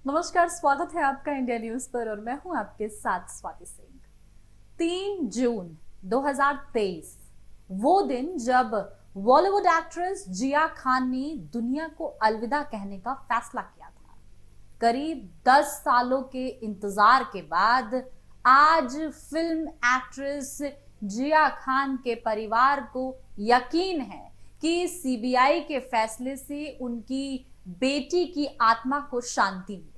नमस्कार, स्वागत है आपका इंडिया न्यूज पर और मैं हूं आपके साथ स्वाति सिंह। 3 जून 2023 वो दिन जब बॉलीवुड एक्ट्रेस जिया खान ने दुनिया को अलविदा कहने का फैसला किया था। करीब 10 सालों के इंतजार के बाद आज फिल्म एक्ट्रेस जिया खान के परिवार को यकीन है कि सीबीआई के फैसले से उनकी बेटी की आत्मा को शांति मिलेगी।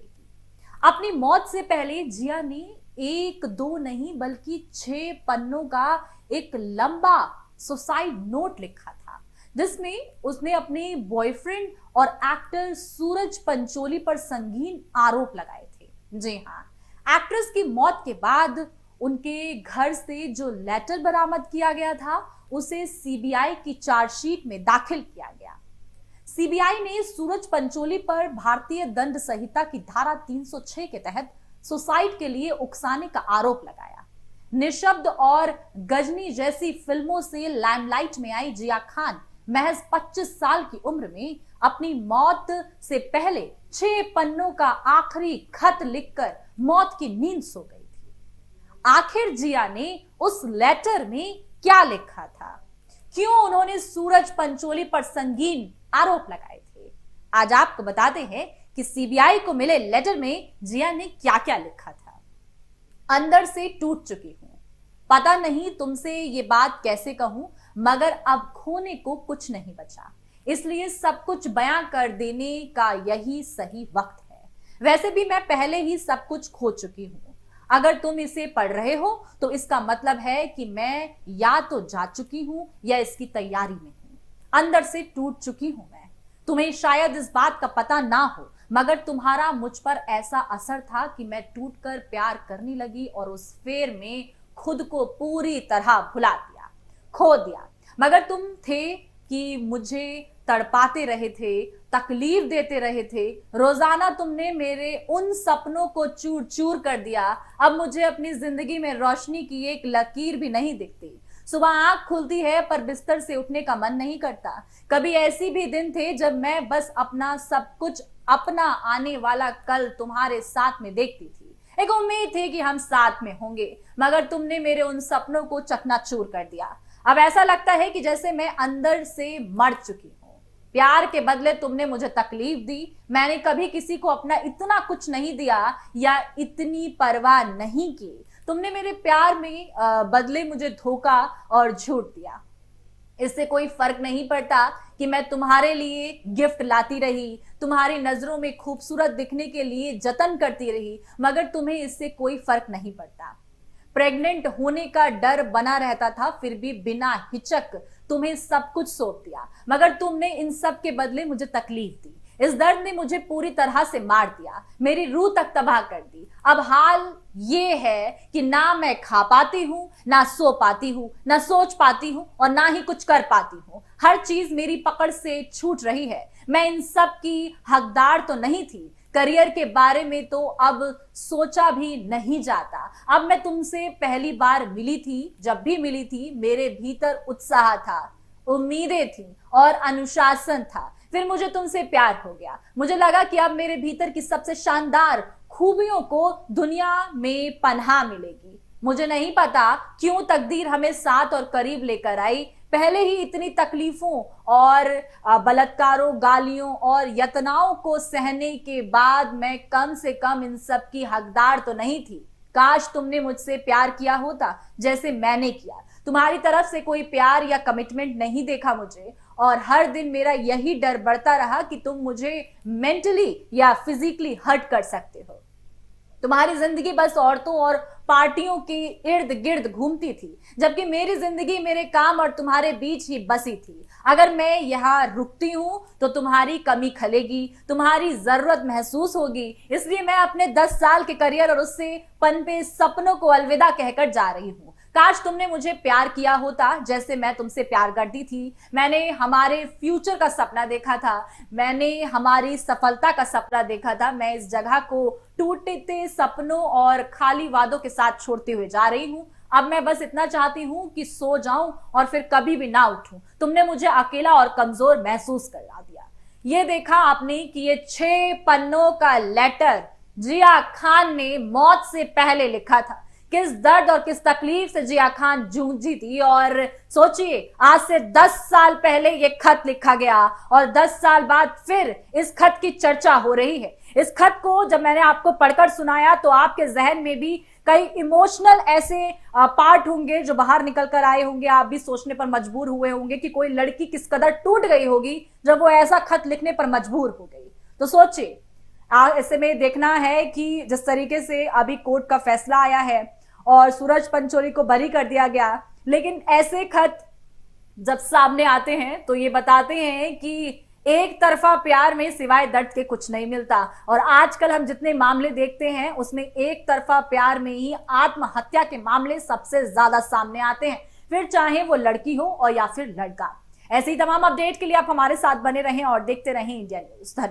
अपनी मौत से पहले जिया ने एक दो नहीं बल्कि 6 पन्नों का एक लंबा सुसाइड नोट लिखा था, जिसमें उसने अपने बॉयफ्रेंड और एक्टर सूरज पंचोली पर संगीन आरोप लगाए थे। जी हाँ, एक्ट्रेस की मौत के बाद उनके घर से जो लेटर बरामद किया गया था उसे सीबीआई की चार्जशीट में दाखिल किया गया। सीबीआई ने सूरज पंचोली पर भारतीय दंड संहिता की धारा 306 के तहत सुसाइड के लिए उकसाने का आरोप लगाया। निशब्द और गजनी जैसी फिल्मों से लाइमलाइट में आई जिया खान महज 25 साल की उम्र में अपनी मौत से पहले 6 पन्नों का आखिरी खत लिखकर मौत की नींद सो गई थी। आखिर जिया ने उस लेटर में क्या लिखा था? क्यों उन्होंने सूरज पंचोली पर संगीन आरोप लगाए थे? आज आपको बताते हैं कि सीबीआई को मिले लेटर में जिया ने क्या क्या लिखा था। अंदर से टूट चुकी हूं, पता नहीं तुमसे ये बात कैसे कहूं, मगर अब खोने को कुछ नहीं बचा, इसलिए सब कुछ बयां कर देने का यही सही वक्त है। वैसे भी मैं पहले ही सब कुछ खो चुकी हूं। अगर तुम इसे पढ़ रहे हो तो इसका मतलब है कि मैं या तो जा चुकी हूं या इसकी तैयारी में हूं। अंदर से टूट चुकी हूं मैं। तुम्हें शायद इस बात का पता ना हो, मगर तुम्हारा मुझ पर ऐसा असर था कि मैं टूटकर प्यार करने लगी और उस फेर में खुद को पूरी तरह भुला दिया, खो दिया। मगर तुम थे कि मुझे तड़पाते रहे थे, तकलीफ देते रहे थे। रोजाना तुमने मेरे उन सपनों को चूर चूर कर दिया। अब मुझे अपनी जिंदगी में रोशनी की एक लकीर भी नहीं दिखती। सुबह आंख खुलती है पर बिस्तर से उठने का मन नहीं करता। कभी ऐसी भी दिन थे जब मैं बस अपना सब कुछ, अपना आने वाला कल तुम्हारे साथ में देखती थी। एक उम्मीद थी कि हम साथ में होंगे, मगर तुमने मेरे उन सपनों को चकनाचूर कर दिया। अब ऐसा लगता है कि जैसे मैं अंदर से मर चुकी हूं। प्यार के बदले तुमने मुझे तकलीफ दी। मैंने कभी किसी को अपना इतना कुछ नहीं दिया या इतनी परवाह नहीं की। तुमने मेरे प्यार में बदले मुझे धोखा और झूठ दिया। इससे कोई फर्क नहीं पड़ता कि मैं तुम्हारे लिए गिफ्ट लाती रही, तुम्हारी नजरों में खूबसूरत दिखने के लिए जतन करती रही, मगर तुम्हें इससे कोई फर्क नहीं पड़ता। प्रेग्नेंट होने का डर बना रहता था, फिर भी बिना हिचक तुम्हें सब कुछ सौंप दिया, मगर तुमने इन सब के बदले मुझे तकलीफ दी। इस दर्द ने मुझे पूरी तरह से मार दिया, मेरी रूह तक तबाह कर दी। अब हाल ये है कि ना मैं खा पाती हूँ, ना सो पाती हूँ, ना सोच पाती हूँ और ना ही कुछ कर पाती हूँ। हर चीज मेरी पकड़ से छूट रही है। मैं इन सब की हकदार तो नहीं थी। करियर के बारे में तो अब सोचा भी नहीं जाता। अब मैं तुमसे पहली बार मिली थी, जब भी मिली थी मेरे भीतर उत्साह था, उम्मीदें थी और अनुशासन था। फिर मुझे तुमसे प्यार हो गया। मुझे लगा कि अब मेरे भीतर की सबसे शानदार खूबियों को दुनिया में पनाह मिलेगी। मुझे नहीं पता क्यों तकदीर हमें साथ और करीब लेकर आई। पहले ही इतनी तकलीफों और बलात्कारों, गालियों और यातनाओं को सहने के बाद मैं कम से कम इन सब की हकदार तो नहीं थी। काश तुमने मुझसे प्यार किया होता जैसे मैंने किया। तुम्हारी तरफ से कोई प्यार या कमिटमेंट नहीं देखा मुझे, और हर दिन मेरा यही डर बढ़ता रहा कि तुम मुझे मेंटली या फिजिकली हर्ट कर सकते हो। तुम्हारी जिंदगी बस औरतों और पार्टियों के इर्द गिर्द घूमती थी, जबकि मेरी जिंदगी मेरे काम और तुम्हारे बीच ही बसी थी। अगर मैं यहाँ रुकती हूँ तो तुम्हारी कमी खलेगी, तुम्हारी जरूरत महसूस होगी। इसलिए मैं अपने 10 साल के करियर और उससे पनपे सपनों को अलविदा कहकर जा रही हूँ। काश तुमने मुझे प्यार किया होता जैसे मैं तुमसे प्यार करती थी। मैंने हमारे फ्यूचर का सपना देखा था, मैंने हमारी सफलता का सपना देखा था। मैं इस जगह को टूटते सपनों और खाली वादों के साथ छोड़ते हुए जा रही हूँ। अब मैं बस इतना चाहती हूँ कि सो जाऊं और फिर कभी भी ना उठूं। तुमने मुझे अकेला और कमजोर महसूस करा दिया। ये देखा आपने कि ये 6 पन्नों का लेटर जिया खान ने मौत से पहले लिखा था। किस दर्द और किस तकलीफ से जिया खान जूझी थी, और सोचिए आज से 10 साल पहले ये खत लिखा गया और 10 साल बाद फिर इस खत की चर्चा हो रही है। इस खत को जब मैंने आपको पढ़कर सुनाया तो आपके जहन में भी कई इमोशनल ऐसे पार्ट होंगे जो बाहर निकल कर आए होंगे। आप भी सोचने पर मजबूर हुए होंगे कि कोई लड़की किस कदर टूट गई होगी जब वो ऐसा खत लिखने पर मजबूर हो गई। तो सोचिए ऐसे में देखना है कि जिस तरीके से अभी कोर्ट का फैसला आया है और सूरज पंचोली को बरी कर दिया गया, लेकिन ऐसे खत जब सामने आते हैं तो ये बताते हैं कि एक तरफा प्यार में सिवाय दर्द के कुछ नहीं मिलता। और आजकल हम जितने मामले देखते हैं उसमें एक तरफा प्यार में ही आत्महत्या के मामले सबसे ज्यादा सामने आते हैं, फिर चाहे वो लड़की हो और या फिर लड़का। ऐसे ही तमाम अपडेट के लिए आप हमारे साथ बने रहें और देखते रहें इंडिया न्यूज। धन्यवाद।